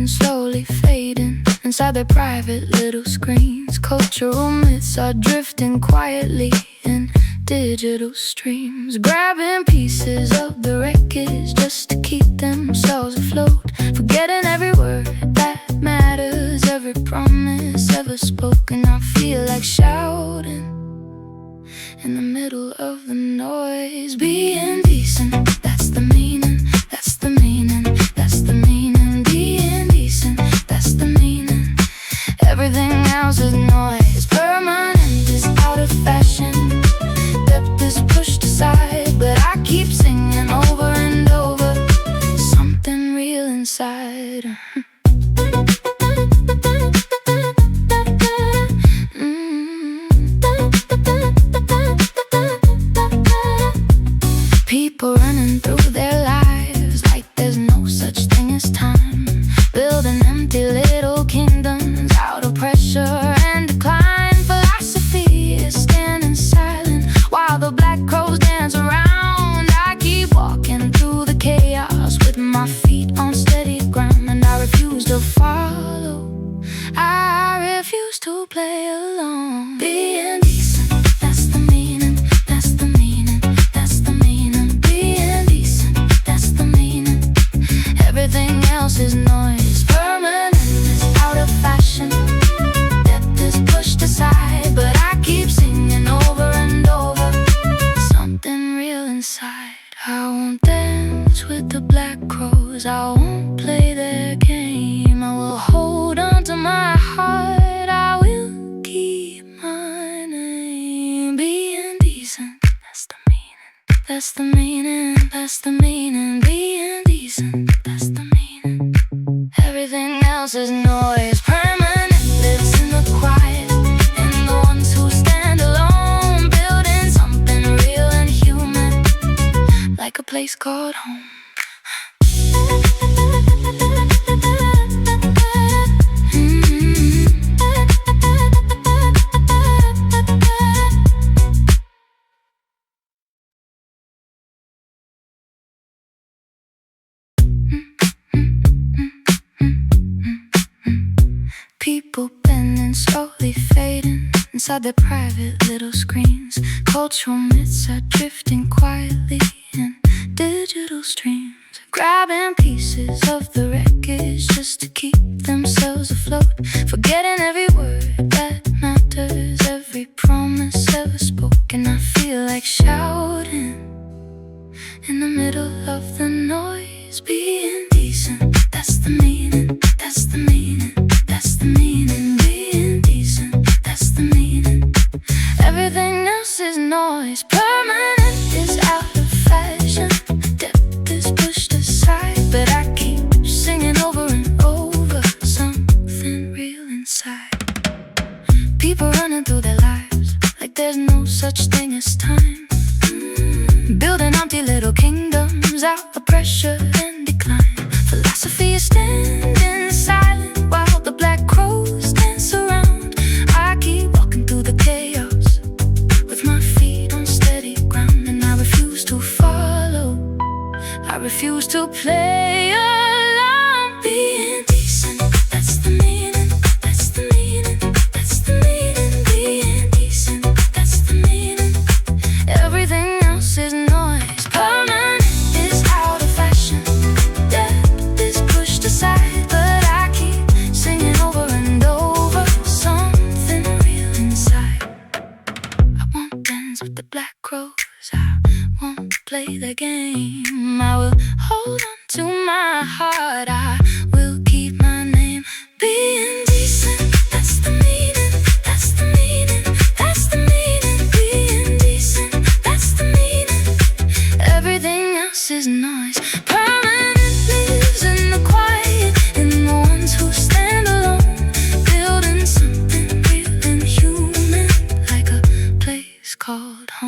bending, slowly fading inside their private little screens. Cultural myths are drifting quietly in digital streams, grabbing pieces of the wreckage just to keep themselves afloat, forgetting every word that matters, every promise ever spoken. I feel like shouting in the middle of the noise. Being decent, that's the meaning, that's the meaning, that's the meaning. Being decent, that's the meaning. Everything else is noise. Permanent is out of fashion, depth is pushed aside, but I keep singing over and over something real inside. People running through their lives like there's no such thing as time, building empty little kingdoms out of pressure and decline. Philosophy is standing silent while the black crows dance around. I keep walking through the chaos with my feet on steady ground, and I refuse to follow, I refuse to play along. Being decent, that's the meaning, that's the meaning, that's the meaning. Being decent, that's the meaning. Everything else is noise. Permanent is out of fashion, depth is pushed aside, but I keep singing over and over something real inside. I won't dance with the black crows, I won't play their game. I will hold on to my heart, I will keep my name. Being decent, that's the meaning, that's the meaning, that's the meaning. Being decent, that's the meaning. Everything else is noise. Permanent lives in the quiet, in the ones who stand alone, building something real and human, like a place called home. People bending, slowly fading inside their private little screens. Cultural myths are drifting quietly in digital streams, grabbing pieces of the wreckage just to keep themselves afloat, forgetting every word that matters, every promise ever spoken. I feel like shouting in the middle of the noise. Being decent, that's the meaning, that's the meaning, that's the meaning. Being decent, that's the meaning. Everything else is noise. Permanent is out of fashion, depth is pushed aside, but I keep singing over and over something real inside. People running through their lives like there's no such thing as time, building empty little kingdoms out of pressure and decline. Philosophy is standing silent while the black crows dance around. I keep walking through the chaos with my feet on steady ground, and I refuse to follow, I refuse to play along. Being decent, that's the meaning, that's the meaning, that's the meaning. Being decent, that's the meaning. Everything else is noise. Permanent is out of fashion, depth is pushed aside, but I keep singing over and over something real inside. I won't dance with the black crows, I won't play the game. I will